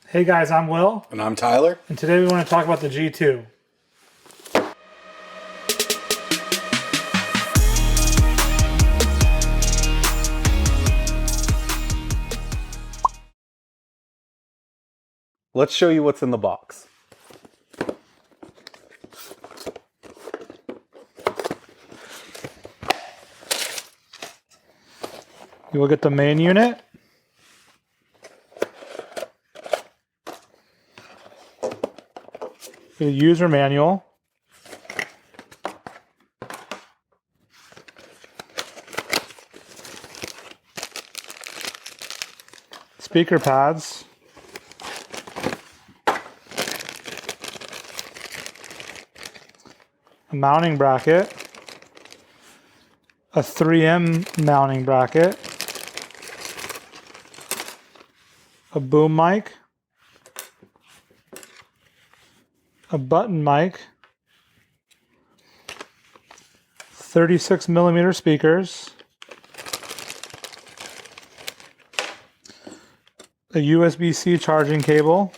Hey guys, I'm Will. And I'm Tyler. And today we want to talk about the G2. Let's show you what's in the box. You will get the main unit, the user manual, speaker pads, a mounting bracket, a 3M mounting bracket, a boom mic, a button mic, 36mm speakers, a USB-C charging cable,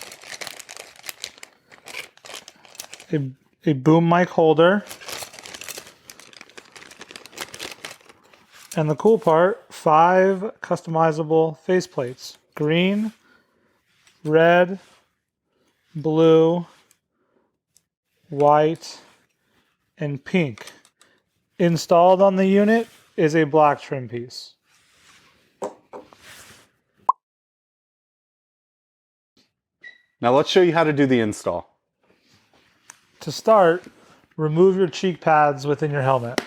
a boom mic holder, and the cool part, 5 customizable faceplates: green, red, blue, white, and pink. Installed on the unit is a black trim piece. Now let's show you how to do the install. To start, remove your cheek pads within your helmet.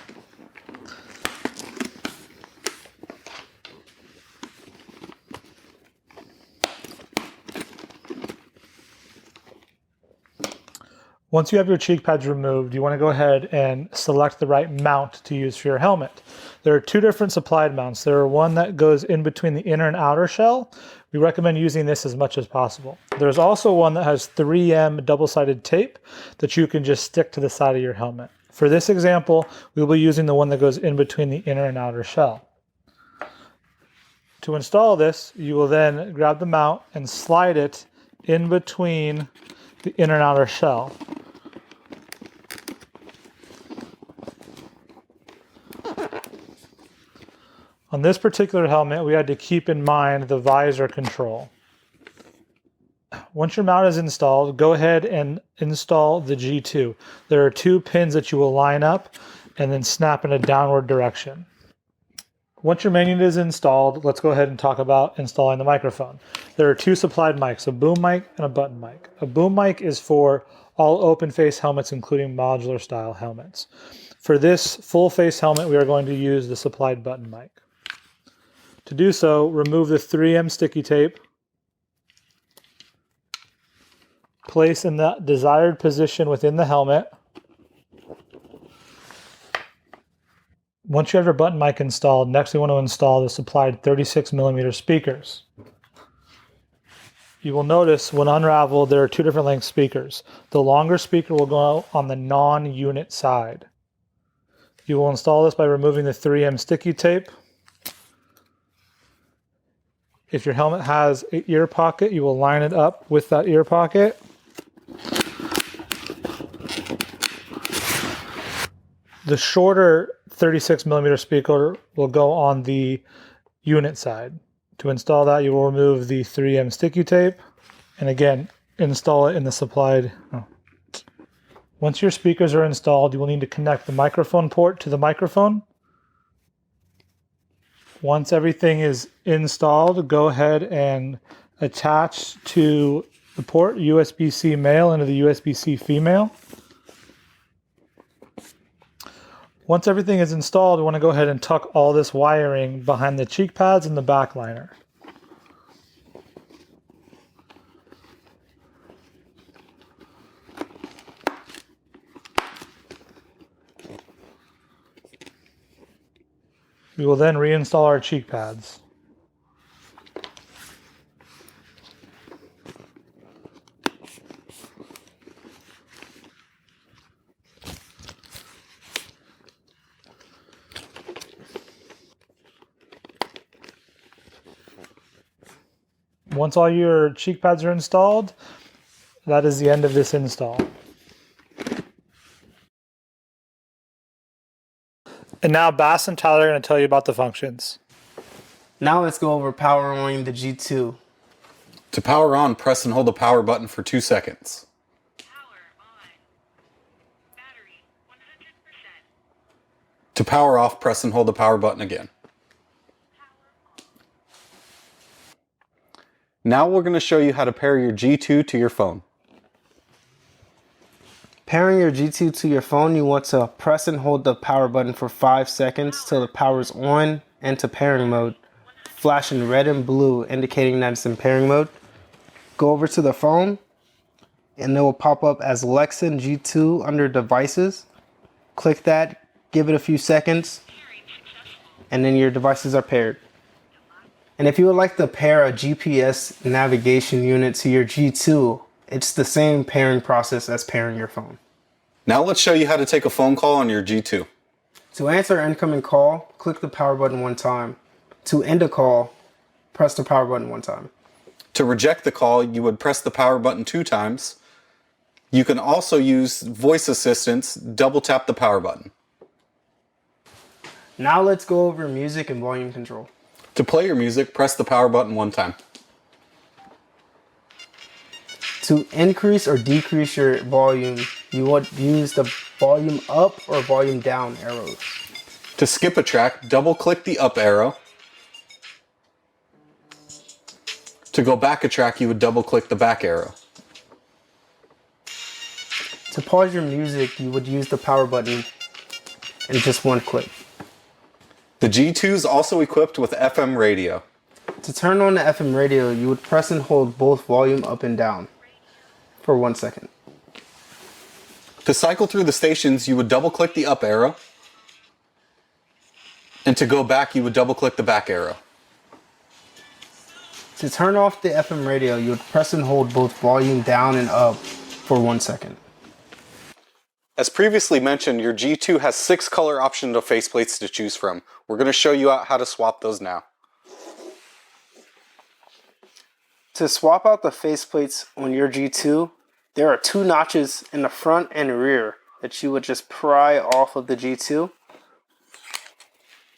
Once you have your cheek pads removed, you want to go ahead and select the right mount to use for your helmet. There are 2 different supplied mounts. There are one that goes in between the inner and outer shell. We recommend using this as much as possible. There's also one that has 3M double-sided tape that you can just stick to the side of your helmet. For this example, we'll be using the one that goes in between the inner and outer shell. To install this, you will then grab the mount and slide it in between the inner and outer shell. On this particular helmet, we had to keep in mind the visor control. Once your mount is installed, go ahead and install the G2. There are 2 pins that you will line up and then snap in a downward direction. Once your main unit is installed, let's go ahead and talk about installing the microphone. There are 2 supplied mics, a boom mic and a button mic. A boom mic is for all open face helmets, including modular style helmets. For this full face helmet, we are going to use the supplied button mic. To do so, remove the 3M sticky tape, place in the desired position within the helmet. Once you have your button mic installed, next we want to install the supplied 36mm speakers. You will notice when unraveled, there are 2 different length speakers. The longer speaker will go on the non-unit side. You will install this by removing the 3M sticky tape. If your helmet has an ear pocket, you will line it up with that ear pocket. The shorter 36mm speaker will go on the unit side. To install that, you will remove the 3M sticky tape and again, install it in the supplied. Once your speakers are installed, you will need to connect the microphone port to the microphone. Once everything is installed, go ahead and attach to the port USB-C male into the USB-C female. Once everything is installed, we want to go ahead and tuck all this wiring behind the cheek pads and the back liner. We will then reinstall our cheek pads. Once all your cheek pads are installed, that is the end of this install. And now Bass and Tyler are going to tell you about the functions. Now let's go over power on the G2. To power on, press and hold the power button for 2 seconds. Power on. Battery 100%. To power off, press and hold the power button again. Now we're going to show you how to pair your G2 to your phone. Pairing your G2 to your phone, you want to press and hold the power button for 5 seconds till the power is on and to pairing mode, flashing red and blue indicating that it's in pairing mode. Go over to the phone and it will pop up as Lexin G2 under devices. Click that, give it a few seconds, and then your devices are paired. And if you would like to pair a GPS navigation unit to your G2, it's the same pairing process as pairing your phone. Now let's show you how to take a phone call on your G2. To answer an incoming call, click the power button 1 time. To end a call, press the power button 1 time. To reject the call, you would press the power button 2 times. You can also use voice assistance, double tap the power button. Now let's go over music and volume control. To play your music, press the power button 1 time. To increase or decrease your volume, you would use the volume up or volume down arrows. To skip a track, double click the up arrow. To go back a track, you would double click the back arrow. To pause your music, you would use the power button in just 1 click. The G2 is also equipped with FM radio. To turn on the FM radio, you would press and hold both volume up and down for 1 second. To cycle through the stations, you would double click the up arrow. And to go back, you would double click the back arrow. To turn off the FM radio, you would press and hold both volume down and up for 1 second. As previously mentioned, your G2 has 6 color options of faceplates to choose from. We're going to show you how to swap those now. To swap out the faceplates on your G2, there are 2 notches in the front and rear that you would just pry off of the G2.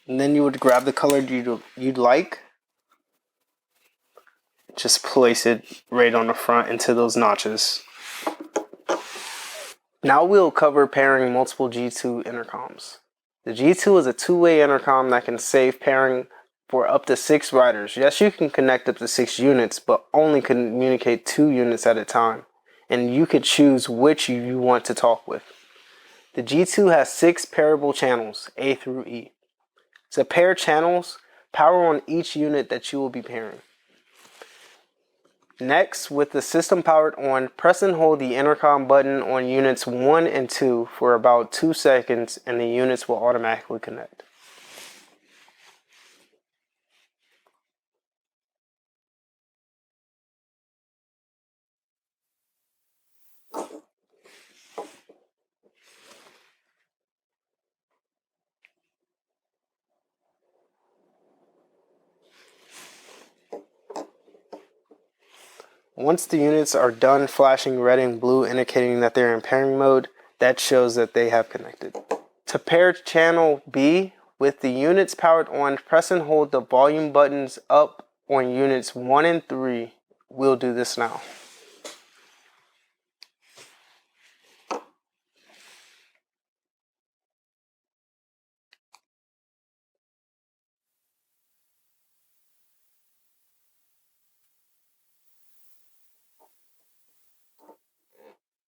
And then you would grab the color you'd like. Just place it right on the front into those notches. Now we'll cover pairing multiple G2 intercoms. The G2 is a 2-way intercom that can save pairing for up to 6 riders. Yes, you can connect up to 6 units, but only communicate 2 units at a time. And you could choose which you want to talk with. The G2 has 6 pairable channels, A through E. To pair channels, power on each unit that you will be pairing. Next, with the system powered on, press and hold the intercom button on units 1 and 2 for about 2 seconds and the units will automatically connect. Once the units are done flashing red and blue indicating that they're in pairing mode, that shows that they have connected. To pair channel B with the units powered on, press and hold the volume buttons up on units 1 and 3. We'll do this now.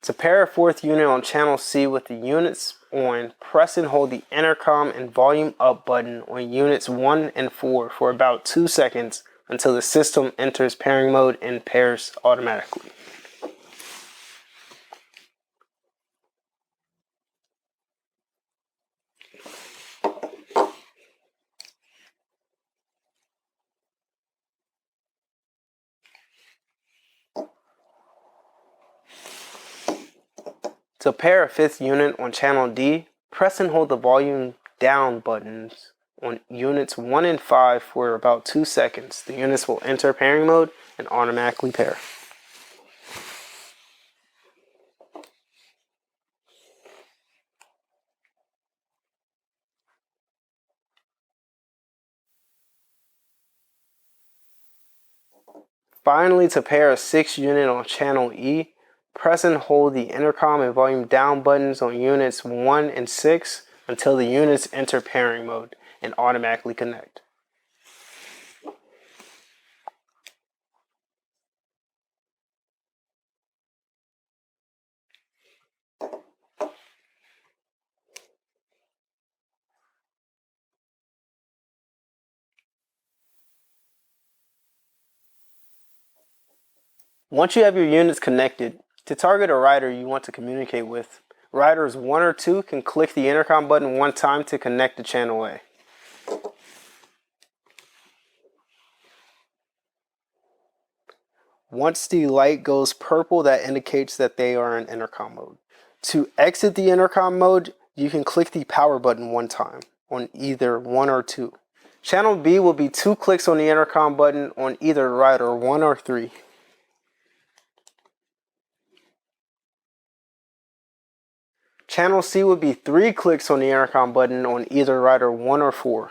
To pair a 4th unit on channel C with the units on, press and hold the intercom and volume up button on units 1 and 4 for about 2 seconds until the system enters pairing mode and pairs automatically. To pair a 5th unit on channel D, press and hold the volume down buttons on units 1 and 5 for about 2 seconds. The units will enter pairing mode and automatically pair. Finally, to pair a 6 unit on channel E, press and hold the intercom and volume down buttons on units 1 and 6 until the units enter pairing mode and automatically connect. Once you have your units connected, to target a rider you want to communicate with, riders 1 or 2 can click the intercom button one time to connect to channel A. Once the light goes purple, that indicates that they are in intercom mode. To exit the intercom mode, you can click the power button one time on either 1 or 2. Channel B will be 2 clicks on the intercom button on either rider 1 or 3. Channel C would be 3 clicks on the intercom button on either rider 1 or 4.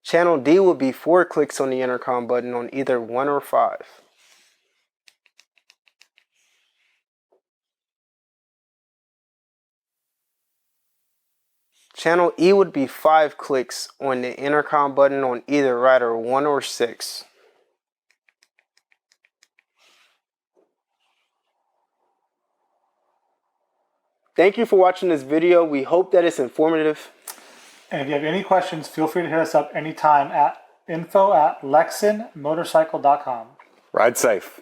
Channel D would be 4 clicks on the intercom button on either 1 or 5. Channel E would be 5 clicks on the intercom button on either rider 1 or 6. Thank you for watching this video. We hope that it's informative. And if you have any questions, feel free to hit us up anytime at info@lexinmotorcycle.com. Ride safe.